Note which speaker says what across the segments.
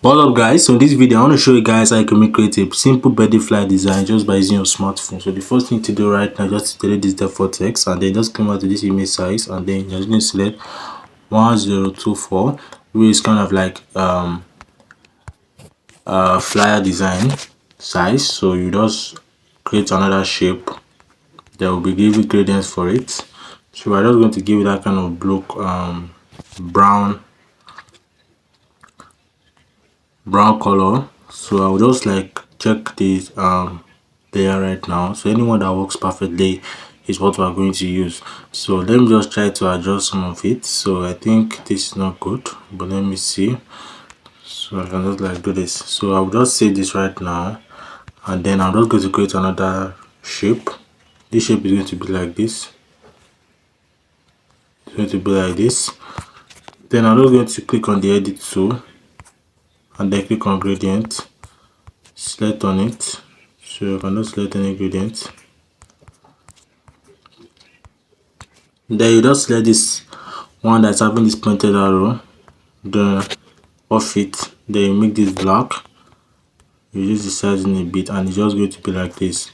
Speaker 1: What up guys, so in this video I want to show you guys how you can create a simple birthday flyer design just by using your smartphone. So the first thing to do right now is just to delete this default text and then just come out to this image size and then you're just going to select 1024, which is kind of like flyer design size. So you just create another shape that will be giving gradients for it. So we're just going to give it that kind of blue brown color. So I'll just like check this layer right now. So anyone that works perfectly is what we're going to use. So let me just try to adjust some of it. So I think this is not good, but let me see. So I can just like do this. So I'll just save this right now and then I'm just going to create another shape. This shape is going to be like this. It's going to be like this. Then I'm just going to click on the edit tool and then click on gradient, select on it. So you can just select any gradient. Then you just select this one that's having this pointed arrow, then off it, then you make this black, you use the sizing a bit and it's just going to be like this.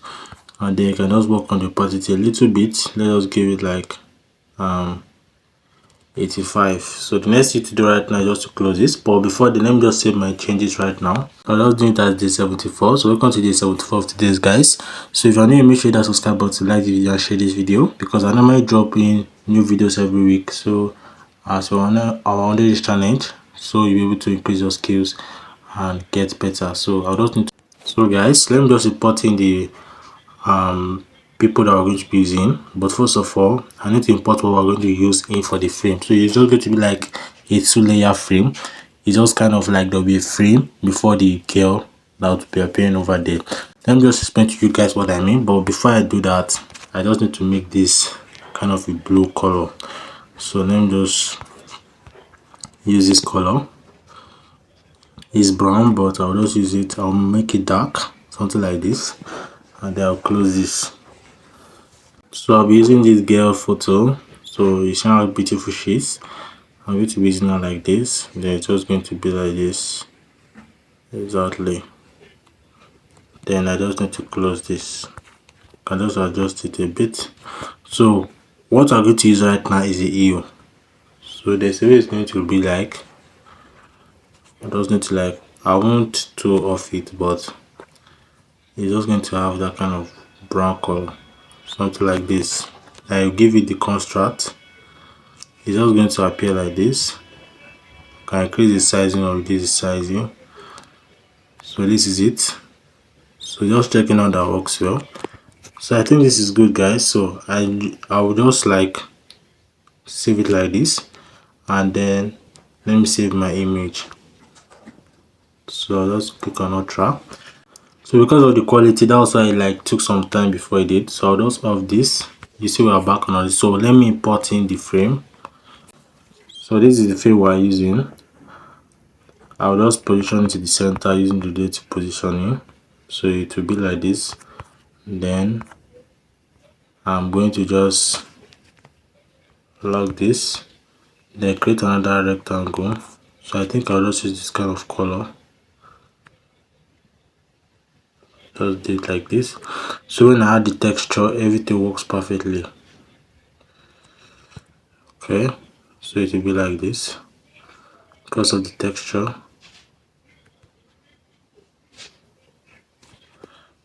Speaker 1: And then you can just work on the opacity a little bit. Let us give it like 85. So the next thing to do right now is just to close this, but before then let me just save my changes right now. I'll just do it as day 74. So welcome to day 74 of today's guys. So if you're new, make sure that subscribe button, like the video and share this video because I normally drop in new videos every week. So as we're on this challenge, so you'll be able to increase your skills and get better. So I'll just need to, so guys, let me just import in the people that we're going to be using. But first of all, I need to import what we're going to use in for the frame. So it's just going to be like a 2-layer frame. It's just kind of like there'll be a frame before the girl that will be appearing over there. Let me just explain to you guys what I mean. But before I do that, I just need to make this kind of a blue color. So let me just use this color. It's brown, but I'll just use it. I'll make it dark, something like this, and then I'll close this. So I'll be using this girl photo. So you see how beautiful she is. I'm going to be using her like this. Then it's just going to be like this. Exactly. Then I just need to close this. I can just adjust it a bit. So what I'm going to use right now is the hue. So the way it's going to be like, I just need to like, I want to off it, but it's just going to have that kind of brown color, something like this. I give it the construct. It's just going to appear like this. Can increase the sizing or reduce the sizing. So this is it. So just checking out that works well. So I think this is good guys. So I will just like save it like this and then let me save my image. So I'll just click on Ultra. So because of the quality, that was why it like took some time before it did. So I'll just off this. You see we are back on it. So let me import in the frame. So this is the frame we're using. I'll just position it to the center using the relative positioning. So it will be like this. Then I'm going to just lock this, then create another rectangle. So I think I'll just use this kind of color. Just do it like this. So when I add the texture, everything works perfectly. Okay, so it will be like this because of the texture.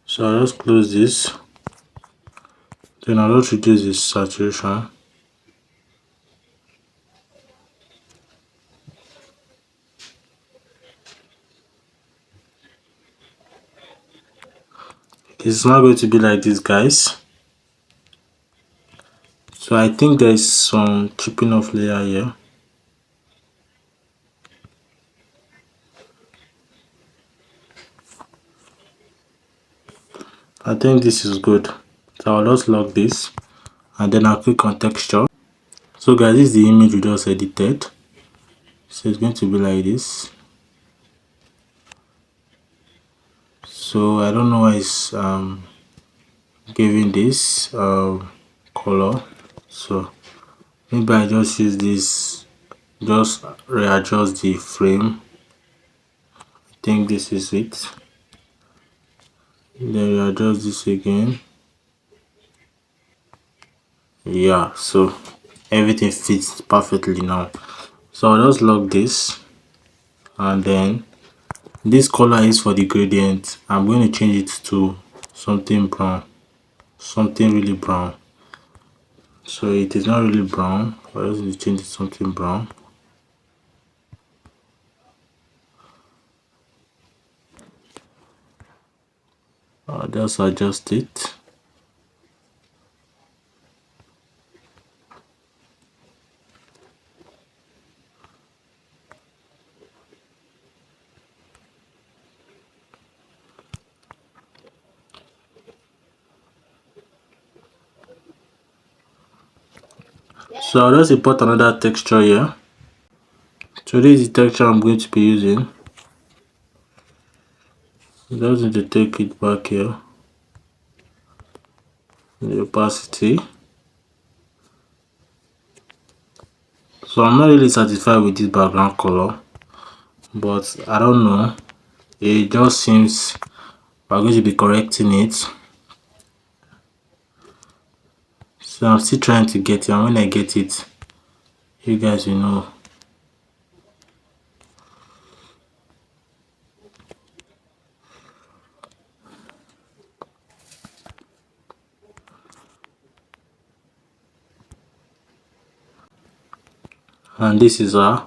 Speaker 1: So I'll just close this. Then I'll just reduce the saturation. It's not going to be like this guys. So I think there is some chipping off layer here. I think this is good. So I'll just lock this and then I'll click on texture. So guys, this is the image we just edited. So it's going to be like this. So I don't know why it's giving this color. So maybe I just use this, just readjust the frame think this is it. Then we adjust this again. Yeah, so everything fits perfectly now. So I'll just lock this, and then this color is for the gradient. I'm going to change it to something brown, something really brown. So it is not really brown, but I just need to change it to something brown. I'll just adjust it. So I'll just import another texture here. So this is the texture I'm going to be using. Just need to take it back here. The opacity. So I'm not really satisfied with this background color, but I don't know. It just seems we're going to be correcting it. So I'm still trying to get it, and when I get it, you guys will know. And this is her.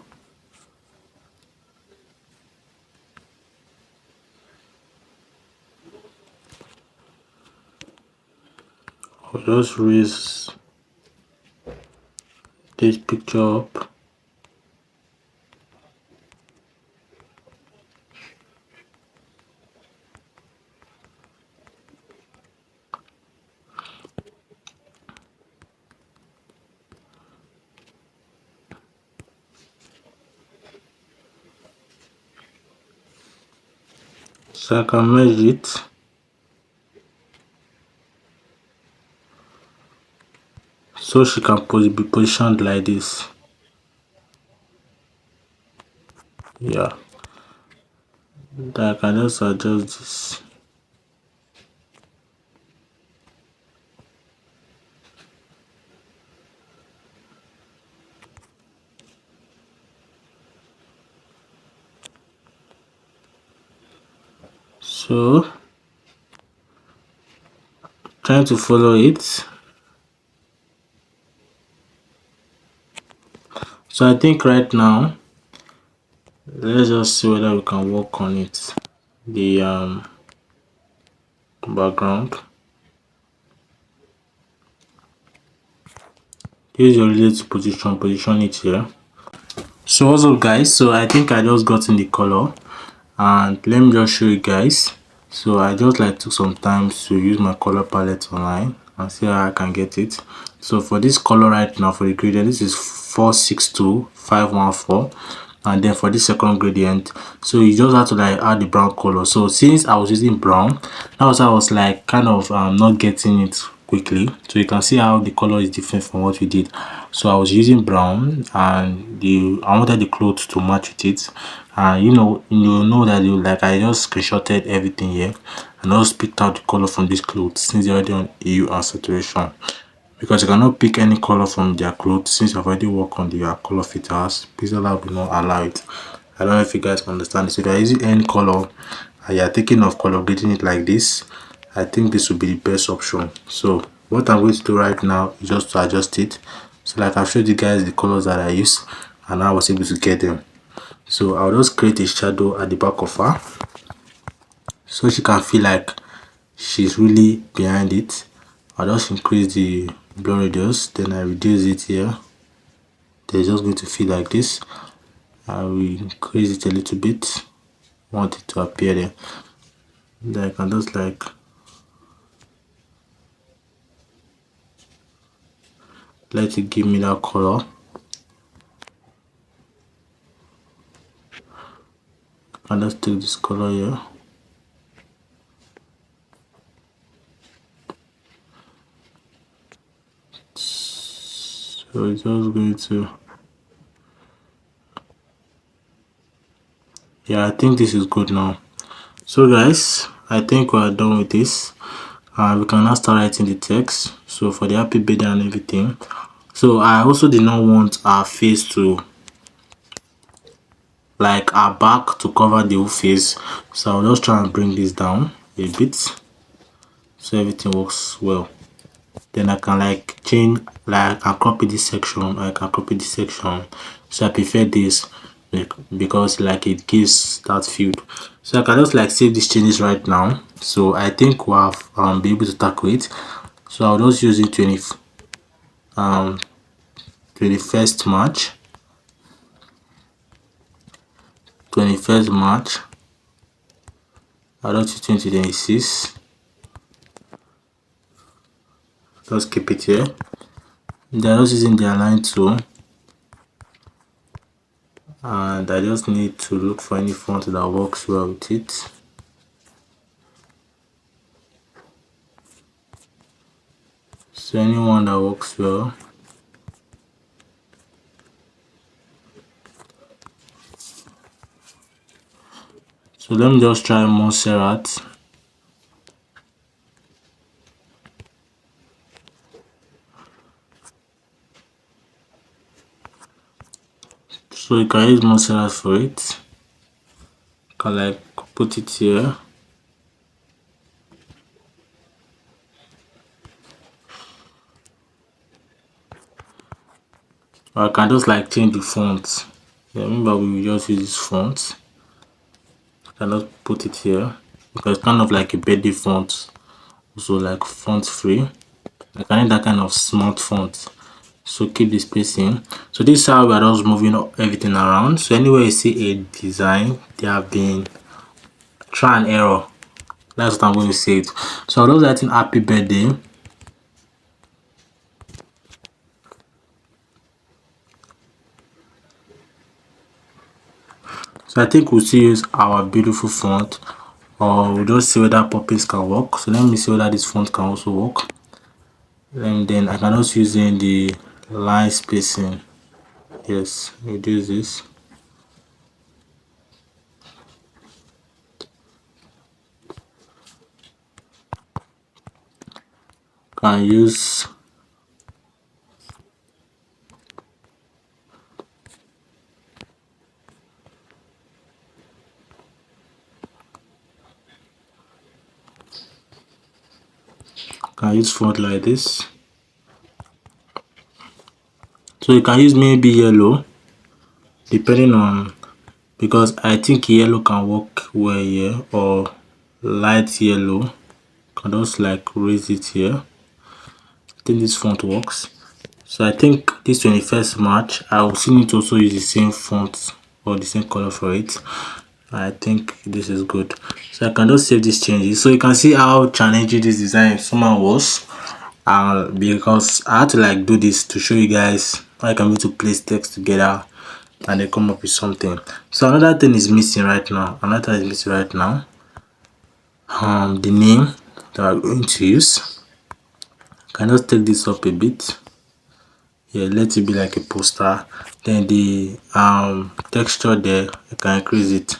Speaker 1: I'll just raise this picture up. So I can merge it. So she can be positioned like this. Yeah. Then I can just adjust this. So trying to follow it. So I think right now, let's just see whether we can work on it. The background. Use your relative position it here. So what's up guys, so I think I just got in the color, and let me just show you guys. So I just like took some time to use my color palette online and see how I can get it. So for this color right now, for the gradient, this is 462514, and then for this second gradient, so you just have to like add the brown color. So since I was using brown, that was I was like kind of not getting it quickly. So you can see how the color is different from what we did. So I was using brown, and I wanted the clothes to match with it. And you know that I just screenshotted everything here and just picked out the color from this clothes since they're already on EU and saturation, because you cannot pick any color from their clothes since I've already worked on the color filters. Pixellab will not allow it. I don't know if you guys can understand this. If you are using any color and you are thinking of color grading it like this, I think this would be the best option. So what I'm going to do right now is just to adjust it. So like I've showed you guys the colors that I use and I was able to get them. So I'll just create a shadow at the back of her so she can feel like she's really behind it. I'll just increase the blur radius, then I reduce it here. They're just going to feel like this. I will increase it a little bit. Want it to appear there. Then I can just like let it give me that color. And let's take this color here. So it's just going to Yeah, I think this is good now. So guys, I think we are done with this. We can now start writing the text. So for the happy birthday and everything. So I also did not want our face to, like our back to cover the whole face. So I'll just try and bring this down a bit so everything works well. Then I can like change, like I copy this section, I can copy this section. So I prefer this because like it gives that field. So I can just like save these changes right now. So I think we'll have be able to tackle it. So I'll just use it 21st March 21st March. I'll just use 2026. Just keep it here. Then I'm just using the align tool, and I just need to look for any font that works well with it. So anyone that works well. So let me just try Montserrat. So you can use Montserrat for it. You can like put it here. Or I can just like change the font. Yeah, remember we will just use this font. I can just put it here because it's kind of like a birthday font. So like font free. I can need that kind of smart font. So keep the spacing. So this is how we are just moving everything around. So anywhere you see a design, there have been try and error. That's what I'm going to say it. So I'll just writing happy birthday. So I think we'll still use our beautiful font, or we'll just see whether poppins can work. So let me see whether this font can also work. And then I can also use in the line spacing. Yes, reduce this. Can use font like this. So you can use maybe yellow, depending on, because I think yellow can work well here, or light yellow. You can just like raise it here. I think this font works. So I think this 21st March, I will still need to also use the same font or the same color for it. I think this is good. So I can just save these changes. So you can see how challenging this design somehow was. Because I had to like do this to show you guys how I can be able to place text together and then come up with something. So another thing is missing right now. The name that we're going to use. Can just take this up a bit. Yeah, let it be like a poster. Then the texture there, I can increase it.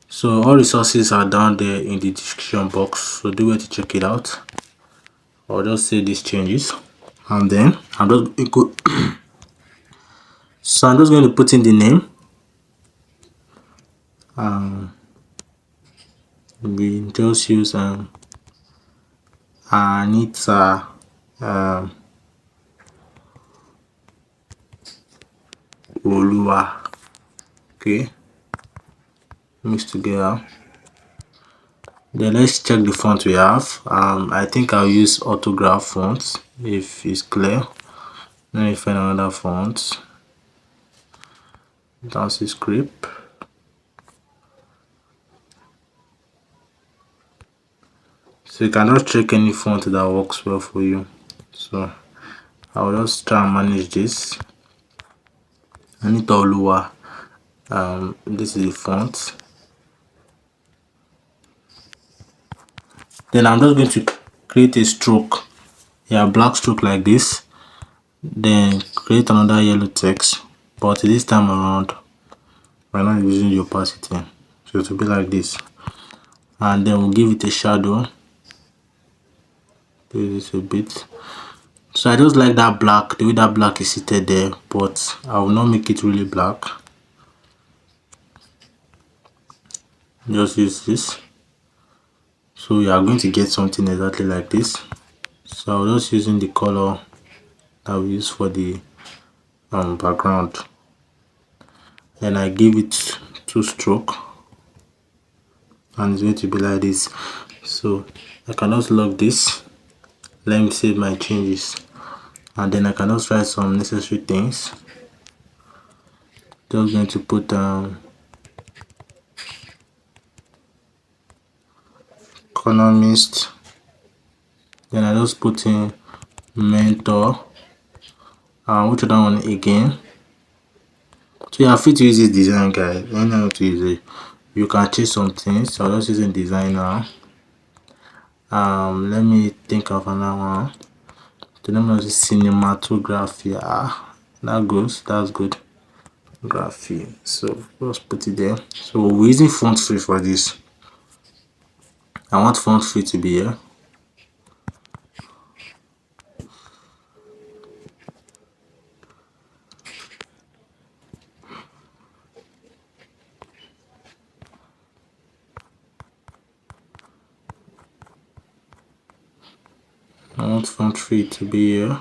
Speaker 1: So all resources are down there in the description box, so do wait to check it out. I'll just say these changes, and then I'm just going so I'm just going to put in the name. We just use Anita Olua. Okay, mix together. Then let's check the font we have. I think I'll use autograph font if it's clear. Let me find another font. Dancy script. So you can just check any font that works well for you. So I'll just try and manage this. Anita Olua. This is the font. Then I'm just going to create a stroke. Yeah, black stroke like this. Then create another yellow text. But this time around, we're not using the opacity. So it will be like this, and then we'll give it a shadow. Do this a bit. So I just like that black, the way that black is seated there, but I will not make it really black. Just use this. So you are going to get something exactly like this. So I'm just using the color that we use for the background. Then I give it 2 strokes, and it's going to be like this. So I can just lock this. Let me save my changes, and then I can just try some necessary things. Just going to put economist. Then I just put in mentor. Which other one again? So you are free to use this design, guys. I know how to use it. You can change some things. So I'm just using design now. Let me think of another one. The name of the cinematography. That goes. That's good. Graphy. So just put it there. So we're using font free for this. I want font free to be here. I want font free to be here.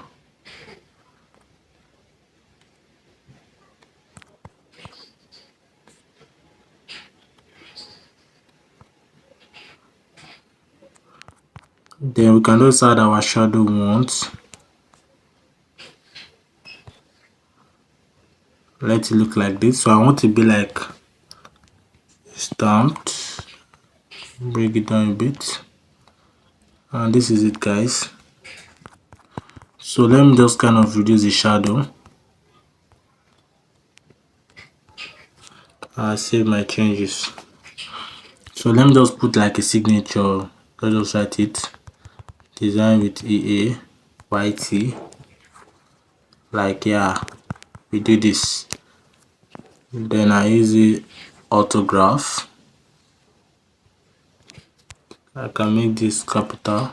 Speaker 1: Then we can just add our shadow once. Let it look like this. So I want to be like stamped. Break it down a bit. And this is it, guys. So let me just kind of reduce the shadow. I'll save my changes. So let me just put like a signature. Let's just write it. Design with EA YT. Like, yeah, we do this. Then I use the autograph. I can make this capital.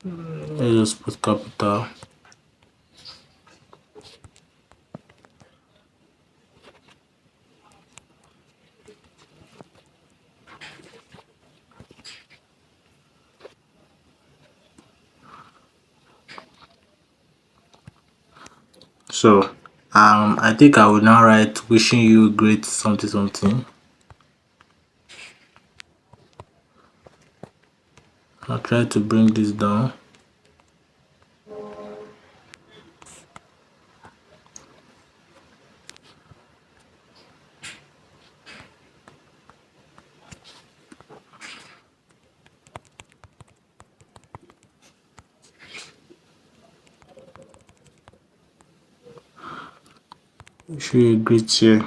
Speaker 1: Let's just put capital. So I think I will now write wishing you great something something. I'll try to bring this down. Wish you a great year.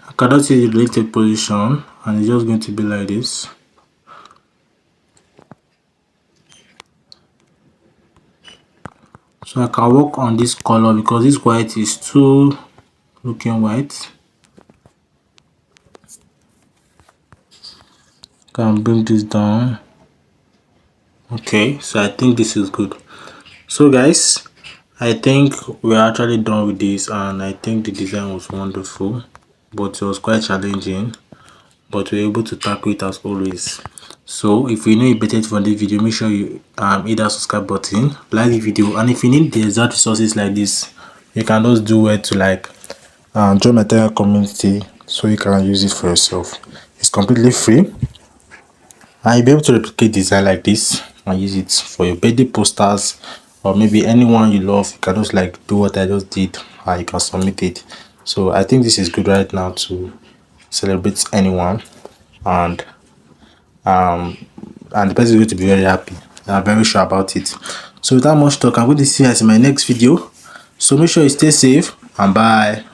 Speaker 1: I cannot see the related position, and it's just going to be like this. So I can work on this color because this white is too looking white. Can bring this down. Okay, so I think this is good. So guys, I think we're actually done with this, and I think the design was wonderful, but it was quite challenging, but we're able to tackle it as always. So if you know you better from this video, make sure you hit that subscribe button, like the video, and if you need the exact resources like this, you can just do it to like and join my Telegram community so you can use it for yourself. It's completely free, and you'll be able to replicate design like this and use it for your birthday posters, or maybe anyone you love. You can just like do what I just did and you can submit it. So I think this is good right now to celebrate anyone, and the person is going to be very happy. I'm very sure about it. So without much talk, I'm going to see you guys in my next video. So make sure you stay safe and bye.